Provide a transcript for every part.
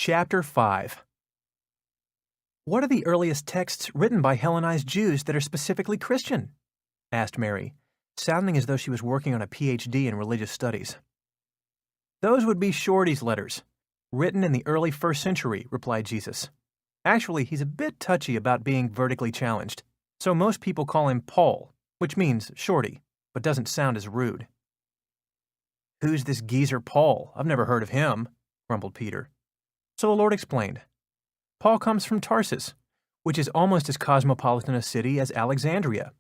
Chapter 5. What are the earliest texts written by Hellenized Jews that are specifically Christian? Asked Mary, sounding as though she was working on a PhD in religious studies. Those would be Shorty's letters, written in the early 1st century, replied Jesus. Actually, he's a bit touchy about being vertically challenged, so most people call him Paul, which means Shorty, but doesn't sound as rude. Who's this geezer Paul? I've never heard of him, grumbled Peter. So the Lord explained. Paul comes from Tarsus, which is almost as cosmopolitan a city as Alexandria.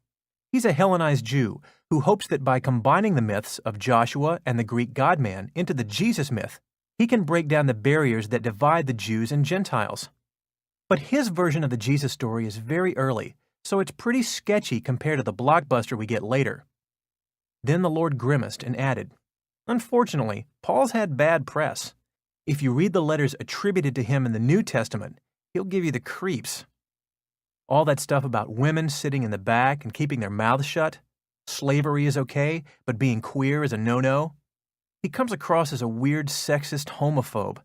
He's a Hellenized Jew who hopes that by combining the myths of Joshua and the Greek Godman into the Jesus myth, he can break down the barriers that divide the Jews and Gentiles. But his version of the Jesus story is very early, so it's pretty sketchy compared to the blockbuster we get later. Then the Lord grimaced and added, Unfortunately, Paul's had bad press. If you read the letters attributed to him in the New Testament, he'll give you the creeps. All that stuff about women sitting in the back and keeping their mouths shut, slavery is okay, but being queer is a no-no. He comes across as a weird sexist homophobe.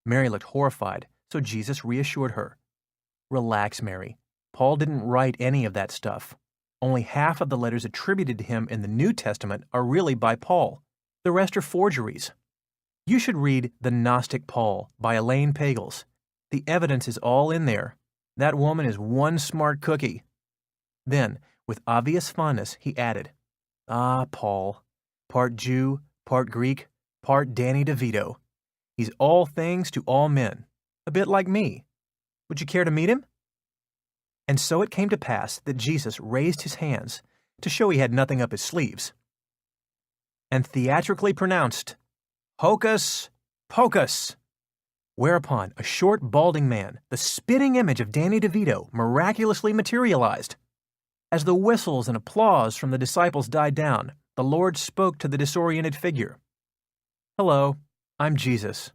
Mary looked horrified, so Jesus reassured her. Relax, Mary. Paul didn't write any of that stuff. Only half of the letters attributed to him in the New Testament are really by Paul. The rest are forgeries. You should read The Gnostic Paul by Elaine Pagels. The evidence is all in there. That woman is one smart cookie. Then, with obvious fondness, he added, Ah, Paul. Part Jew, part Greek, part Danny DeVito. He's all things to all men. A bit like me. Would you care to meet him? And so it came to pass that Jesus raised his hands to show he had nothing up his sleeves, and theatrically pronounced, Hocus Pocus! Whereupon a short, balding man, the spitting image of Danny DeVito, miraculously materialized. As the whistles and applause from the disciples died down, the Lord spoke to the disoriented figure. Hello, I'm Jesus.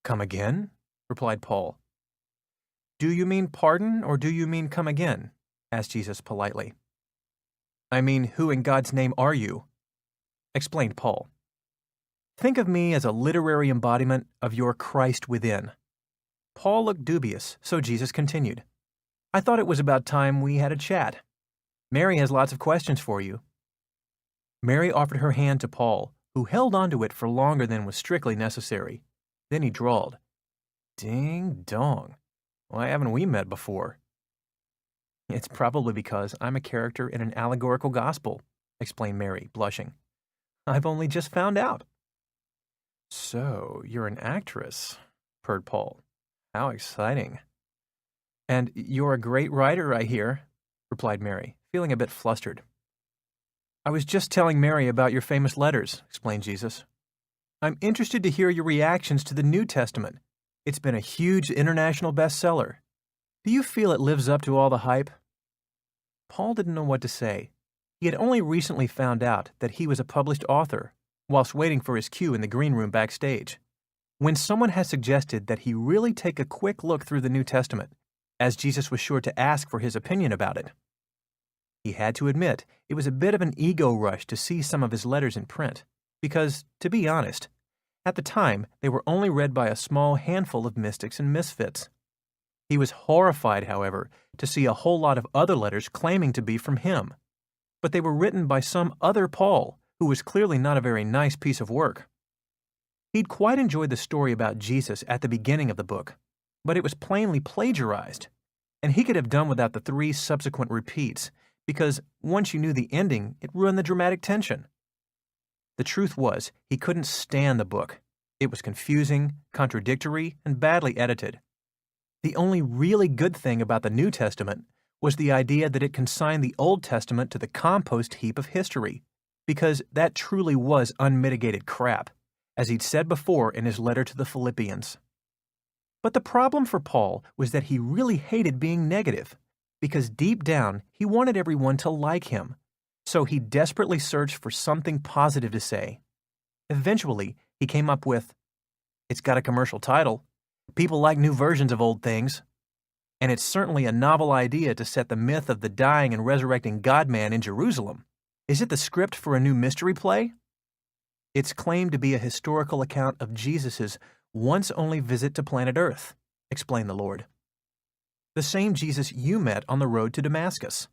Come again? Replied Paul. Do you mean pardon, or do you mean come again? Asked Jesus politely. I mean, who in God's name are you? Explained Paul. Think of me as a literary embodiment of your Christ within. Paul looked dubious, so Jesus continued. I thought it was about time we had a chat. Mary has lots of questions for you. Mary offered her hand to Paul, who held onto it for longer than was strictly necessary. Then he drawled, Ding dong. Why haven't we met before? It's probably because I'm a character in an allegorical gospel, explained Mary, blushing. I've only just found out. So, you're an actress, purred Paul. How exciting. And you're a great writer, I hear, replied Mary, feeling a bit flustered. I was just telling Mary about your famous letters, explained Jesus. I'm interested to hear your reactions to the New Testament. It's been a huge international bestseller. Do you feel it lives up to all the hype? Paul didn't know what to say. He had only recently found out that he was a published author, whilst waiting for his cue in the green room backstage, when someone had suggested that he really take a quick look through the New Testament, as Jesus was sure to ask for his opinion about it. He had to admit it was a bit of an ego rush to see some of his letters in print, because, to be honest, at the time, they were only read by a small handful of mystics and misfits. He was horrified, however, to see a whole lot of other letters claiming to be from him. But they were written by some other Paul, who was clearly not a very nice piece of work. He'd quite enjoyed the story about Jesus at the beginning of the book, but it was plainly plagiarized, and he could have done without the 3 subsequent repeats, because once you knew the ending, it ruined the dramatic tension. The truth was, he couldn't stand the book. It was confusing, contradictory, and badly edited. The only really good thing about the New Testament was the idea that it consigned the Old Testament to the compost heap of history, because that truly was unmitigated crap, as he'd said before in his letter to the Philippians. But the problem for Paul was that he really hated being negative, because deep down he wanted everyone to like him. So he desperately searched for something positive to say. Eventually, he came up with, It's got a commercial title. People like new versions of old things. And it's certainly a novel idea to set the myth of the dying and resurrecting God-man in Jerusalem. Is it the script for a new mystery play? It's claimed to be a historical account of Jesus' once only visit to planet Earth, explained the Lord. The same Jesus you met on the road to Damascus.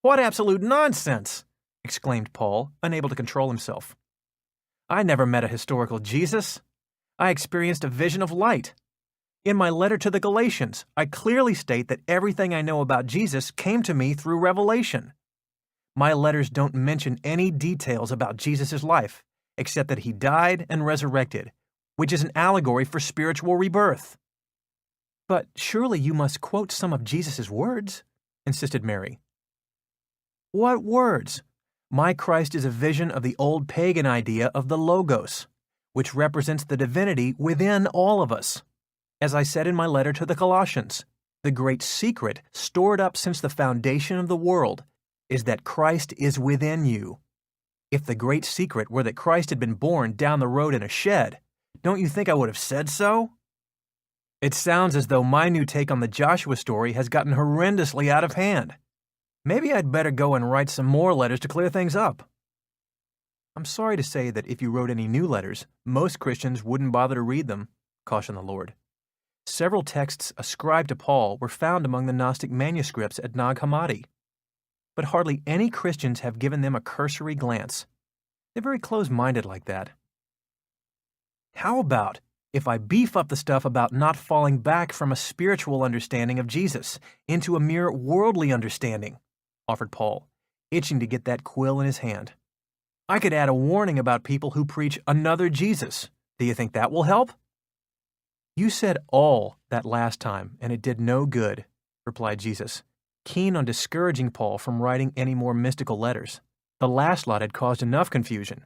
What absolute nonsense! Exclaimed Paul, unable to control himself. I never met a historical Jesus. I experienced a vision of light. In my letter to the Galatians, I clearly state that everything I know about Jesus came to me through revelation. My letters don't mention any details about Jesus' life, except that he died and resurrected, which is an allegory for spiritual rebirth. But surely you must quote some of Jesus' words, insisted Mary. What words? My Christ is a vision of the old pagan idea of the Logos, which represents the divinity within all of us. As I said in my letter to the Colossians, the great secret stored up since the foundation of the world is that Christ is within you. If the great secret were that Christ had been born down the road in a shed, don't you think I would have said so? It sounds as though my new take on the Joshua story has gotten horrendously out of hand. Maybe I'd better go and write some more letters to clear things up. I'm sorry to say that if you wrote any new letters, most Christians wouldn't bother to read them, cautioned the Lord. Several texts ascribed to Paul were found among the Gnostic manuscripts at Nag Hammadi, but hardly any Christians have given them a cursory glance. They're very close-minded like that. How about if I beef up the stuff about not falling back from a spiritual understanding of Jesus into a mere worldly understanding, offered Paul, itching to get that quill in his hand. I could add a warning about people who preach another Jesus. Do you think that will help? You said all that last time, and it did no good, replied Jesus, keen on discouraging Paul from writing any more mystical letters. The last lot had caused enough confusion.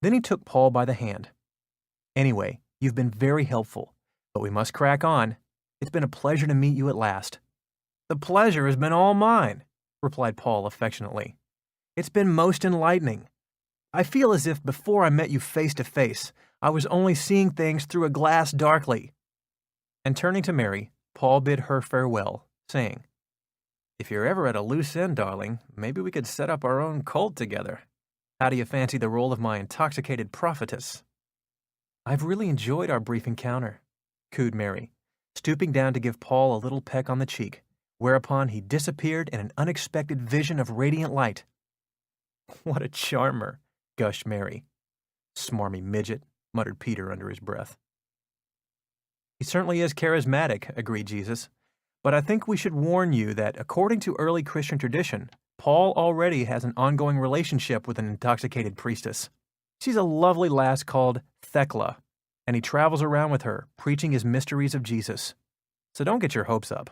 Then he took Paul by the hand. Anyway, you've been very helpful, but we must crack on. It's been a pleasure to meet you at last. The pleasure has been all mine, replied Paul affectionately. It's been most enlightening. I feel as if before I met you face to face, I was only seeing things through a glass darkly. And turning to Mary, Paul bid her farewell, saying, If you're ever at a loose end, darling, maybe we could set up our own cult together. How do you fancy the role of my intoxicated prophetess? I've really enjoyed our brief encounter, cooed Mary, stooping down to give Paul a little peck on the cheek, whereupon he disappeared in an unexpected vision of radiant light. What a charmer, gushed Mary. Smarmy midget, muttered Peter under his breath. He certainly is charismatic, agreed Jesus, but I think we should warn you that according to early Christian tradition, Paul already has an ongoing relationship with an intoxicated priestess. She's a lovely lass called Thecla, and he travels around with her, preaching his mysteries of Jesus. So don't get your hopes up.